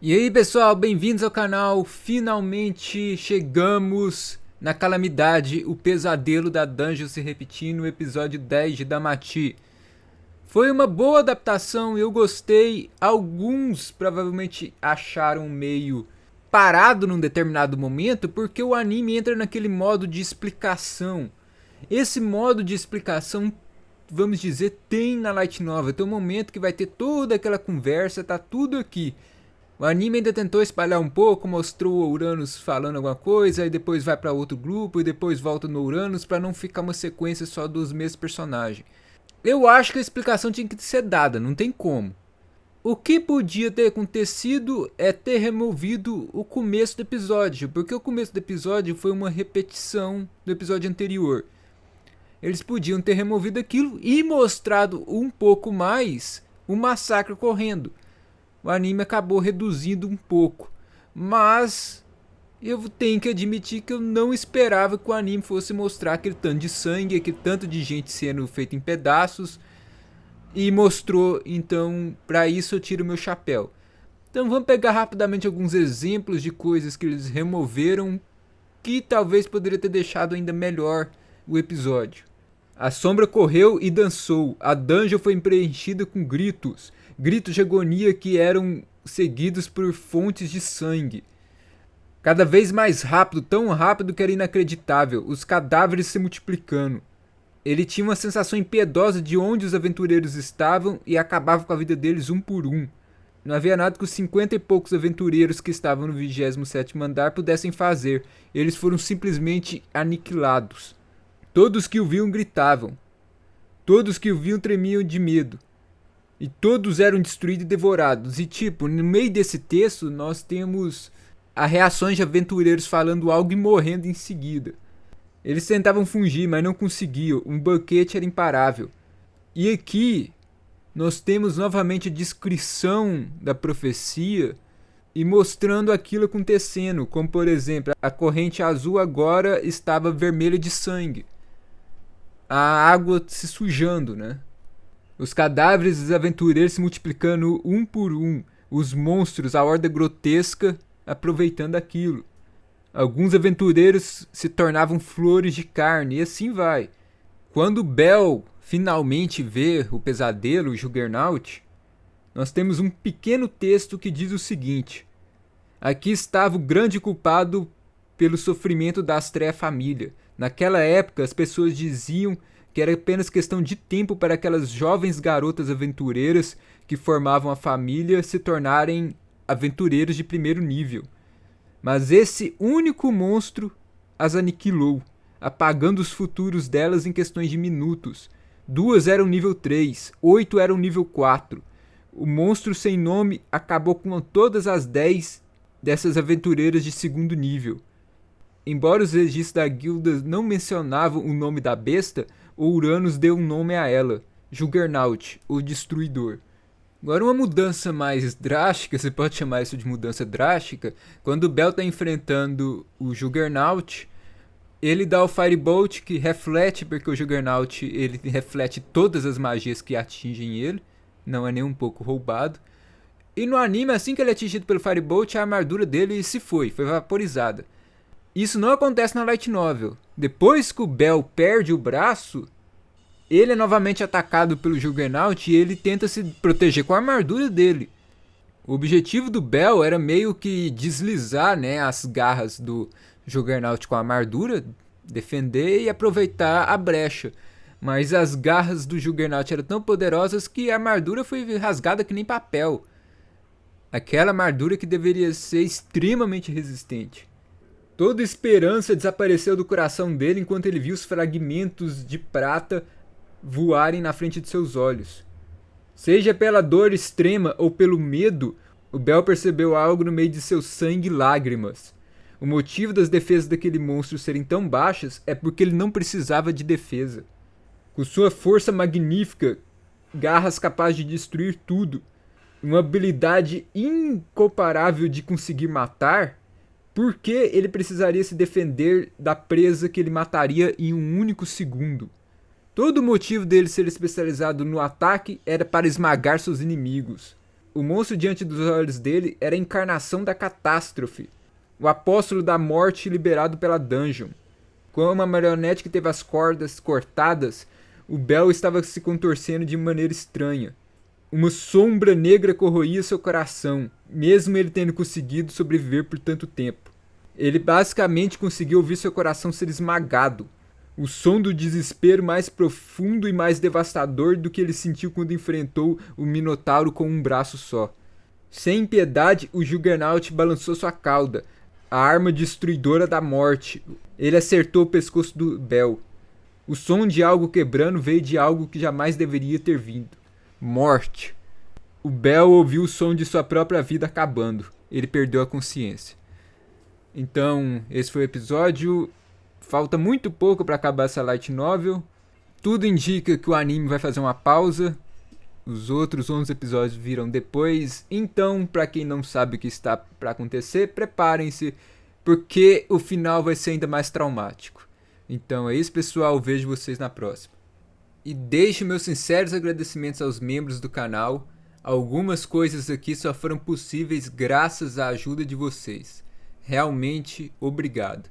E aí pessoal, bem-vindos ao canal. Finalmente chegamos na calamidade, o pesadelo da Dungeon se repetindo no episódio 10 de Damati. Foi uma boa adaptação, eu gostei. Alguns provavelmente acharam meio parado num determinado momento porque o anime entra naquele modo de explicação. Esse modo de explicação, vamos dizer, tem na Light Novel. Tem um momento que vai ter toda aquela conversa, tá tudo aqui. O anime ainda tentou espalhar um pouco, mostrou o Uranus falando alguma coisa, aí depois vai para outro grupo e depois volta no Uranus para não ficar uma sequência só dos mesmos personagens. Eu acho que a explicação tinha que ser dada, não tem como. O que podia ter acontecido é ter removido o começo do episódio, porque o começo do episódio foi uma repetição do episódio anterior. Eles podiam ter removido aquilo e mostrado um pouco mais o massacre ocorrendo. O anime acabou reduzindo um pouco, mas eu tenho que admitir que eu não esperava que o anime fosse mostrar aquele tanto de sangue, aquele tanto de gente sendo feita em pedaços, e mostrou, então para isso eu tiro meu chapéu. Então vamos pegar rapidamente alguns exemplos de coisas que eles removeram que talvez poderia ter deixado ainda melhor o episódio. A sombra correu e dançou, a dungeon foi preenchida com gritos, gritos de agonia que eram seguidos por fontes de sangue. Cada vez mais rápido, tão rápido que era inacreditável, os cadáveres se multiplicando. Ele tinha uma sensação impiedosa de onde os aventureiros estavam e acabava com a vida deles um por um. Não havia nada que os 50 e poucos aventureiros que estavam no 27º andar pudessem fazer. Eles foram simplesmente aniquilados. Todos que o viam gritavam. Todos que o viam tremiam de medo. E todos eram destruídos e devorados. E tipo, no meio desse texto nós temos as reações de aventureiros falando algo e morrendo em seguida. Eles tentavam fugir, mas não conseguiam. Um banquete era imparável. E aqui nós temos novamente a descrição da profecia e mostrando aquilo acontecendo. Como por exemplo, a corrente azul agora estava vermelha de sangue. A água se sujando, né? Os cadáveres dos aventureiros se multiplicando um por um. Os monstros, a horda grotesca, aproveitando aquilo. Alguns aventureiros se tornavam flores de carne e assim vai. Quando Bel finalmente vê o pesadelo, o Juggernaut, nós temos um pequeno texto que diz o seguinte: aqui estava o grande culpado pelo sofrimento da Astrea família. Naquela época, as pessoas diziam que era apenas questão de tempo para aquelas jovens garotas aventureiras que formavam a família se tornarem aventureiros de primeiro nível. Mas esse único monstro as aniquilou, apagando os futuros delas em questões de minutos. 2 eram nível 3, 8 eram nível 4. O monstro sem nome acabou com todas as 10 dessas aventureiras de segundo nível. Embora os registros da guilda não mencionavam o nome da besta, o Uranus deu um nome a ela, Juggernaut, o Destruidor. Agora uma mudança mais drástica, você pode chamar isso de mudança drástica, quando o Bel está enfrentando o Juggernaut, ele dá o Firebolt que reflete, porque o Juggernaut ele reflete todas as magias que atingem ele, não é nem um pouco roubado. E no anime, assim que ele é atingido pelo Firebolt, a armadura dele foi vaporizada. Isso não acontece na Light Novel. Depois que o Bel perde o braço, ele é novamente atacado pelo Juggernaut e ele tenta se proteger com a armadura dele. O objetivo do Bel era meio que deslizar, né, as garras do Juggernaut com a armadura, defender e aproveitar a brecha. Mas as garras do Juggernaut eram tão poderosas que a armadura foi rasgada que nem papel. Aquela armadura que deveria ser extremamente resistente. Toda esperança desapareceu do coração dele enquanto ele viu os fragmentos de prata voarem na frente de seus olhos. Seja pela dor extrema ou pelo medo, o Bel percebeu algo no meio de seu sangue e lágrimas. O motivo das defesas daquele monstro serem tão baixas é porque ele não precisava de defesa. Com sua força magnífica, garras capazes de destruir tudo, uma habilidade incomparável de conseguir matar, por que ele precisaria se defender da presa que ele mataria em um único segundo? Todo o motivo dele ser especializado no ataque era para esmagar seus inimigos. O monstro diante dos olhos dele era a encarnação da catástrofe, o apóstolo da morte liberado pela dungeon. Com uma marionete que teve as cordas cortadas, o Bell estava se contorcendo de maneira estranha. Uma sombra negra corroía seu coração, mesmo ele tendo conseguido sobreviver por tanto tempo. Ele basicamente conseguiu ouvir seu coração ser esmagado. O som do desespero mais profundo e mais devastador do que ele sentiu quando enfrentou o Minotauro com um braço só. Sem piedade, o Juggernaut balançou sua cauda, a arma destruidora da morte. Ele acertou o pescoço do Bell. O som de algo quebrando veio de algo que jamais deveria ter vindo. Morte. O Bell ouviu o som de sua própria vida acabando. Ele perdeu a consciência. Então, esse foi o episódio. Falta muito pouco para acabar essa light novel. Tudo indica que o anime vai fazer uma pausa. Os outros 11 episódios viram depois. Então, para quem não sabe o que está para acontecer, preparem-se, porque o final vai ser ainda mais traumático. Então é isso, pessoal. Vejo vocês na próxima. E deixo meus sinceros agradecimentos aos membros do canal. Algumas coisas aqui só foram possíveis graças à ajuda de vocês. Realmente, obrigado.